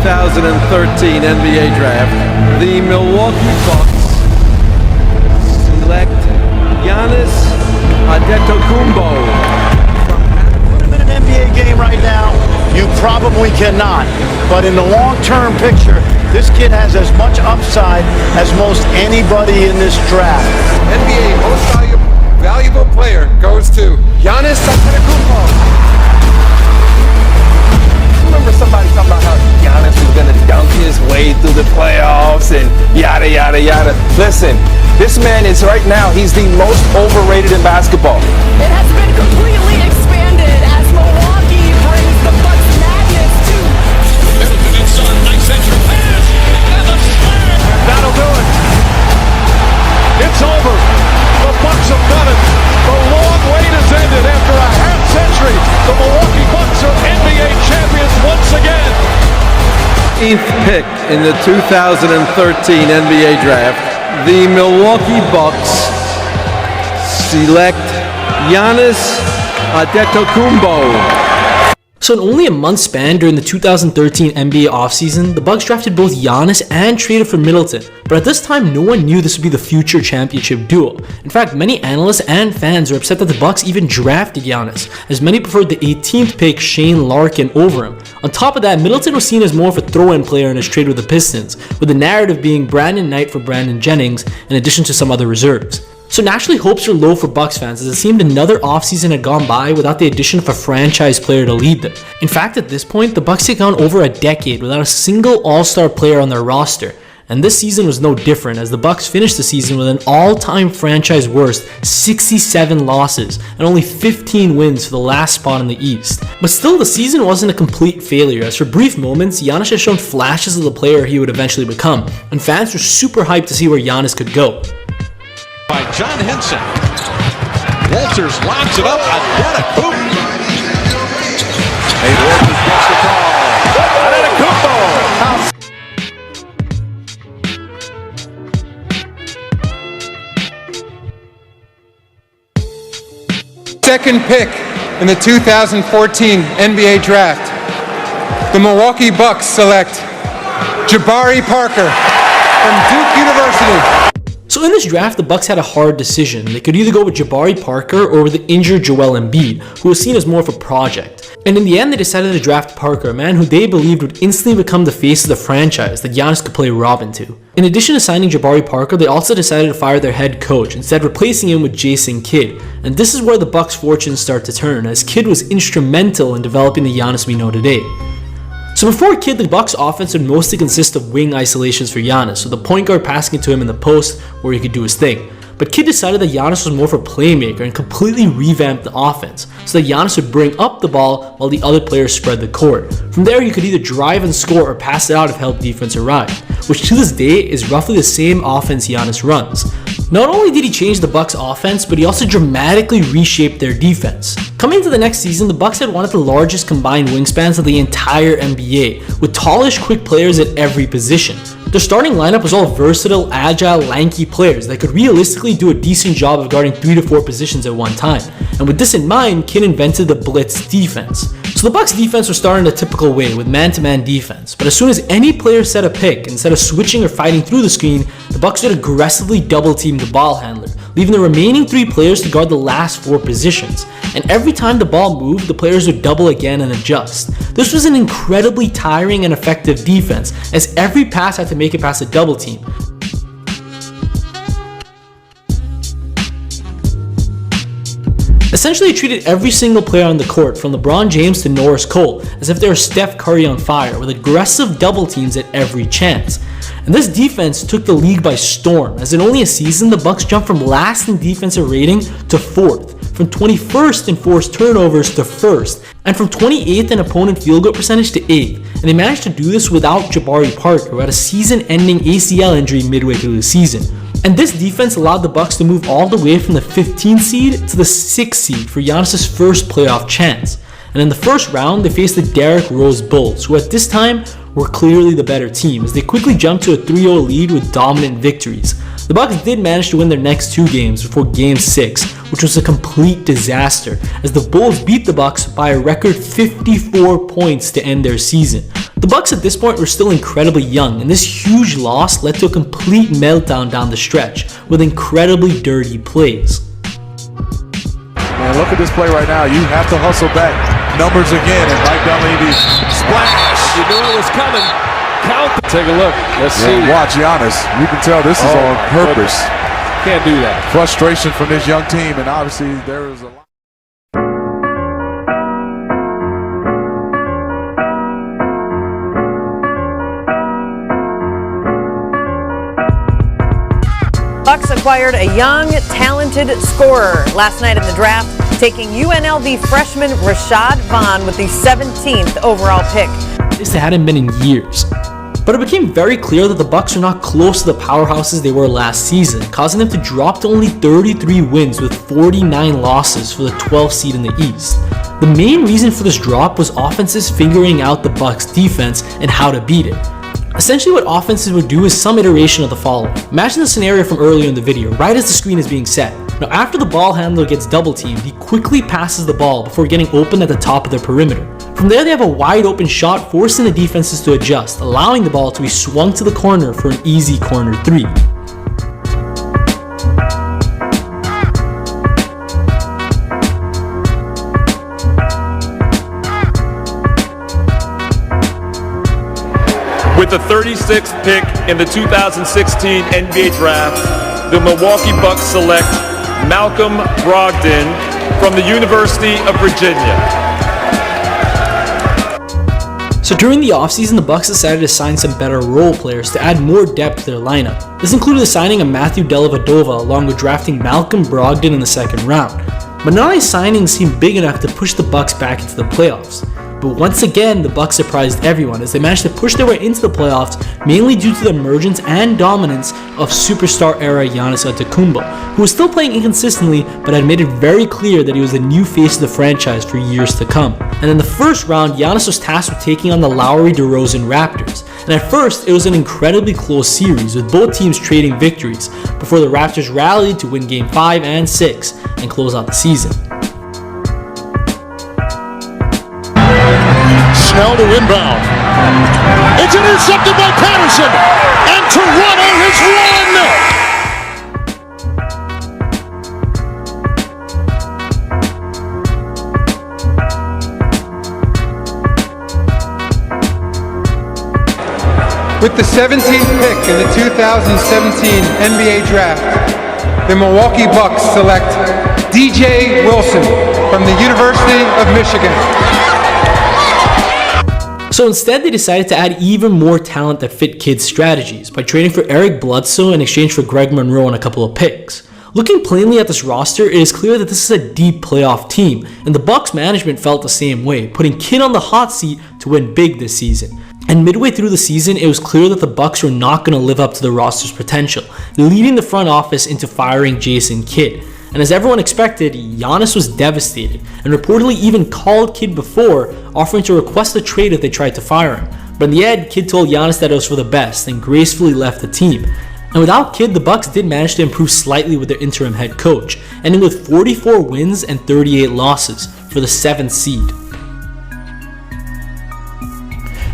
2013 NBA Draft, the Milwaukee Bucks select Giannis Antetokounmpo. Put him in an NBA game right now, you probably cannot. But in the long-term picture, this kid has as much upside as most anybody in this draft. NBA most valuable player goes to Giannis Antetokounmpo. Remember somebody talking about how Giannis was going to dunk his way through the playoffs and yada, yada, yada. Listen, this man is right now, he's the most overrated in basketball. It has been completely expanded as Milwaukee brings the Bucks madness to Middleton inside, nice entry pass, and the slam. That'll do it. It's over. The Bucks have done it. The long wait has ended after a half century. The Milwaukee Bucks are NBA champions once again. 8th pick in the 2013 NBA Draft, the Milwaukee Bucks select Giannis Antetokounmpo. So in only a month span during the 2013 NBA offseason, the Bucks drafted both Giannis and traded for Middleton. But at this time, no one knew this would be the future championship duo. In fact, many analysts and fans are upset that the Bucks even drafted Giannis, as many preferred the 18th pick Shane Larkin over him. On top of that, Middleton was seen as more of a throw-in player in his trade with the Pistons, with the narrative being Brandon Knight for Brandon Jennings, in addition to some other reserves. So naturally, hopes are low for Bucks fans, as it seemed another offseason had gone by without the addition of a franchise player to lead them. In fact, at this point, the Bucks had gone over a decade without a single all-star player on their roster. And this season was no different, as the Bucks finished the season with an all-time franchise worst 67 losses and only 15 wins for the last spot in the East. But still, the season wasn't a complete failure, as for brief moments, Giannis has shown flashes of the player he would eventually become, and fans were super hyped to see where Giannis could go. By John Henson. Walters locks it up. Antetokounmpo. Hey, Walters gets the Antetokounmpo. Second pick in the 2014 NBA Draft, the Milwaukee Bucks select Jabari Parker from Duke University. So in this draft, the Bucks had a hard decision. They could either go with Jabari Parker or with the injured Joel Embiid, who was seen as more of a project. And in the end, they decided to draft Parker, a man who they believed would instantly become the face of the franchise that Giannis could play Robin to. In addition to signing Jabari Parker, they also decided to fire their head coach, instead replacing him with Jason Kidd. And this is where the Bucks' fortunes start to turn, as Kidd was instrumental in developing the Giannis we know today. So before Kidd, the Bucks offense would mostly consist of wing isolations for Giannis, so the point guard passing it to him in the post where he could do his thing. But Kidd decided that Giannis was more of a playmaker and completely revamped the offense, so that Giannis would bring up the ball while the other players spread the court. From there, you could either drive and score or pass it out if help defense arrived, which to this day is roughly the same offense Giannis runs. Not only did he change the Bucks offense, but he also dramatically reshaped their defense. Coming into the next season, the Bucks had one of the largest combined wingspans of the entire NBA, with tallish, quick players at every position. Their starting lineup was all versatile, agile, lanky players that could realistically do a decent job of guarding 3 to 4 positions at one time. And with this in mind, Kidd invented the blitz defense. So the Bucks defense was started in a typical way with man-to-man defense, but as soon as any player set a pick, instead of switching or fighting through the screen, the Bucks would aggressively double-team the ball handler, leaving the remaining 3 players to guard the last 4 positions. And every time the ball moved, the players would double again and adjust. This was an incredibly tiring and effective defense, as every pass had to make it past a double team. Essentially, it treated every single player on the court, from LeBron James to Norris Cole, as if they were Steph Curry on fire, with aggressive double teams at every chance. And this defense took the league by storm, as in only a season, the Bucks jumped from last in defensive rating to 4th, from 21st in forced turnovers to 1st, and from 28th in opponent field goal percentage to 8th. And they managed to do this without Jabari Parker, who had a season-ending ACL injury midway through the season. And this defense allowed the Bucks to move all the way from the 15th seed to the 6th seed for Giannis' first playoff chance. And in the first round, they faced the Derrick Rose Bulls, who at this time were clearly the better team, as they quickly jumped to a 3-0 lead with dominant victories. The Bucks did manage to win their next 2 games before Game 6, which was a complete disaster, as the Bulls beat the Bucks by a record 54 points to end their season. The Bucks at this point were still incredibly young, and this huge loss led to a complete meltdown down the stretch with incredibly dirty plays. Man, look at this play right now. You have to hustle back. Numbers again, and Mike Dunleavy splash. You knew it was coming. Count. Take a look. Let's see. Watch Giannis. You can tell this is on purpose. Can't do that. Frustration from this young team, and obviously there is a lot. Bucks acquired a young, talented scorer last night in the draft, taking UNLV freshman Rashad Vaughn with the 17th overall pick. This hadn't been in years. But it became very clear that the Bucks were not close to the powerhouses they were last season, causing them to drop to only 33 wins with 49 losses for the 12th seed in the East. The main reason for this drop was offenses figuring out the Bucks' defense and how to beat it. Essentially what offenses would do is some iteration of the following. Imagine the scenario from earlier in the video, right as the screen is being set. Now after the ball handler gets double teamed, he quickly passes the ball before getting open at the top of the perimeter. From there they have a wide open shot, forcing the defenses to adjust, allowing the ball to be swung to the corner for an easy corner three. With the 36th pick in the 2016 NBA Draft, the Milwaukee Bucks select Malcolm Brogdon from the University of Virginia. So during the offseason, the Bucks decided to sign some better role players to add more depth to their lineup. This included the signing of Matthew Dellavedova along with drafting Malcolm Brogdon in the second round. But none of these signings seemed big enough to push the Bucks back into the playoffs. But once again, the Bucks surprised everyone as they managed to push their way into the playoffs, mainly due to the emergence and dominance of superstar-era Giannis Antetokounmpo, who was still playing inconsistently but had made it very clear that he was the new face of the franchise for years to come. And in the first round, Giannis was tasked with taking on the Lowry-DeRozan Raptors. And at first, it was an incredibly close series, with both teams trading victories, before the Raptors rallied to win Game 5 and 6 and close out the season. Snell to inbound. It's intercepted by Patterson. And Toronto has won! With the 17th pick in the 2017 NBA Draft, the Milwaukee Bucks select DJ Wilson from the University of Michigan. So instead, they decided to add even more talent that fit kids' strategies by trading for Eric Bledsoe in exchange for Greg Monroe and a couple of picks. Looking plainly at this roster, it is clear that this is a deep playoff team, and the Bucks management felt the same way, putting Kidd on the hot seat to win big this season. And midway through the season, it was clear that the Bucks were not going to live up to the roster's potential, leading the front office into firing Jason Kidd. And as everyone expected, Giannis was devastated and reportedly even called Kidd before, offering to request a trade if they tried to fire him. But in the end, Kidd told Giannis that it was for the best and gracefully left the team. And without Kidd, the Bucks did manage to improve slightly with their interim head coach, ending with 44 wins and 38 losses for the 7th seed.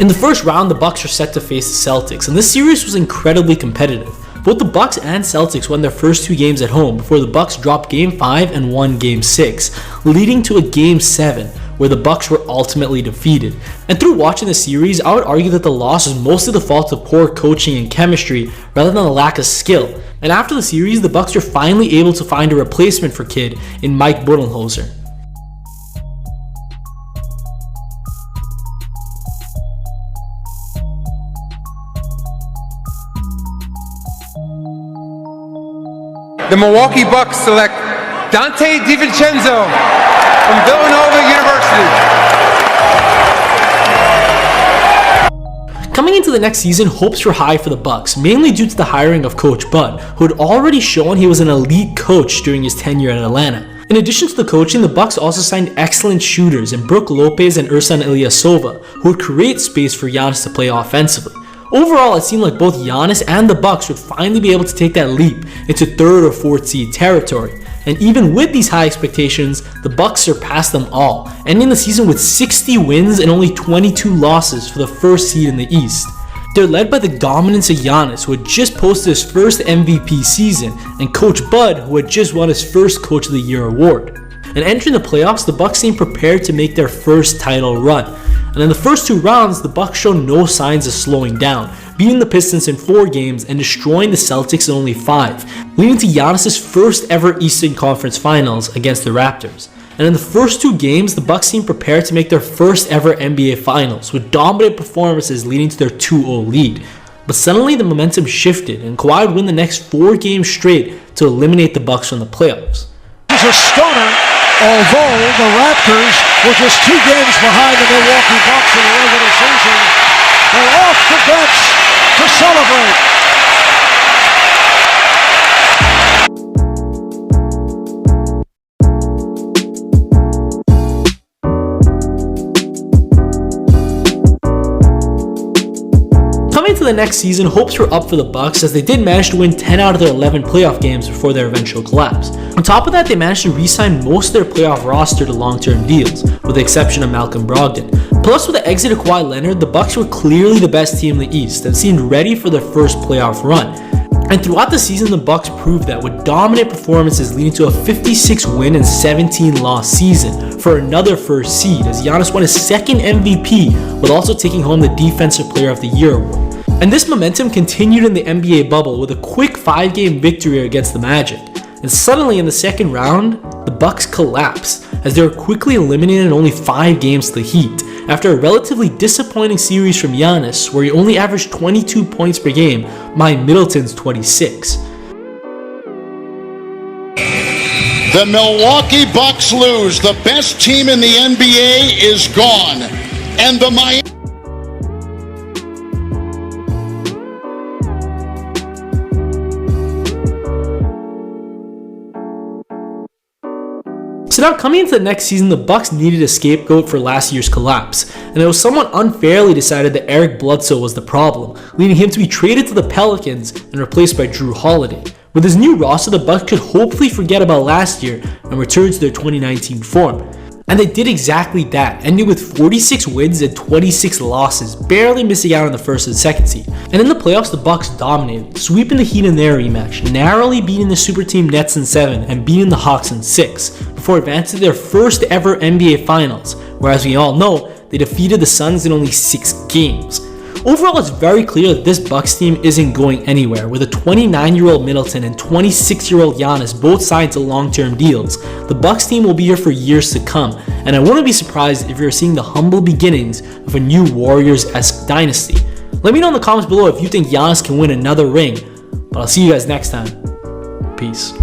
In the first round, the Bucks were set to face the Celtics, and this series was incredibly competitive. Both the Bucks and Celtics won their first two games at home before the Bucks dropped Game 5 and won Game 6, leading to a Game 7 where the Bucks were ultimately defeated. And through watching the series, I would argue that the loss was mostly the fault of poor coaching and chemistry rather than a lack of skill. And after the series, the Bucks were finally able to find a replacement for Kidd in Mike Budenholzer. The Milwaukee Bucks select Dante DiVincenzo from Villanova University. Coming into the next season, hopes were high for the Bucks, mainly due to the hiring of Coach Bud, who had already shown he was an elite coach during his tenure at Atlanta. In addition to the coaching, the Bucks also signed excellent shooters in Brook Lopez and Ersan Ilyasova, who would create space for Giannis to play offensively. Overall, it seemed like both Giannis and the Bucks would finally be able to take that leap into 3rd or 4th seed territory. And even with these high expectations, the Bucks surpassed them all, ending the season with 60 wins and only 22 losses for the first seed in the East. They're led by the dominance of Giannis, who had just posted his first MVP season, and Coach Bud, who had just won his first Coach of the Year award. And entering the playoffs, the Bucks seemed prepared to make their first title run. And in the first 2 rounds, the Bucks showed no signs of slowing down, beating the Pistons in 4 games and destroying the Celtics in only 5, leading to Giannis' first ever Eastern Conference Finals against the Raptors. And in the first 2 games, the Bucks seemed prepared to make their first ever NBA Finals, with dominant performances leading to their 2-0 lead. But suddenly the momentum shifted, and Kawhi would win the next 4 games straight to eliminate the Bucks from the playoffs. It's a stunner, although the Raptors were just 2 games behind the Milwaukee Bucks in the regular season. They're off the bench to celebrate. Coming to the next season, hopes were up for the Bucks as they did manage to win 10 out of their 11 playoff games before their eventual collapse. On top of that, they managed to re-sign most of their playoff roster to long-term deals, with the exception of Malcolm Brogdon. Plus, with the exit of Kawhi Leonard, the Bucks were clearly the best team in the East and seemed ready for their first playoff run. And throughout the season, the Bucks proved that with dominant performances leading to a 56-win and 17-loss season for another first seed, as Giannis won his second MVP, while also taking home the Defensive Player of the Year award. And this momentum continued in the NBA bubble with a quick 5-game victory against the Magic. And suddenly in the second round, the Bucks collapsed as they were quickly eliminated in only 5 games to the Heat after a relatively disappointing series from Giannis, where he only averaged 22 points per game behind Middleton's 26. The Milwaukee Bucks lose. The best team in the NBA is gone. And the Miami So now coming into the next season, the Bucks needed a scapegoat for last year's collapse, and it was somewhat unfairly decided that Eric Bledsoe was the problem, leading him to be traded to the Pelicans and replaced by Drew Holiday. With his new roster, the Bucks could hopefully forget about last year and return to their 2019 form. And they did exactly that, ending with 46 wins and 26 losses, barely missing out on the first and second seed. And in the playoffs, the Bucks dominated, sweeping the Heat in their rematch, narrowly beating the Superteam Nets in 7 and beating the Hawks in 6, before advancing to their first ever NBA Finals, where as we all know, they defeated the Suns in only 6 games. Overall, it's very clear that this Bucks team isn't going anywhere, with a 29-year-old Middleton and 26-year-old Giannis both signed to long-term deals. The Bucks team will be here for years to come, and I wouldn't be surprised if you're seeing the humble beginnings of a new Warriors-esque dynasty. Let me know in the comments below if you think Giannis can win another ring, but I'll see you guys next time. Peace.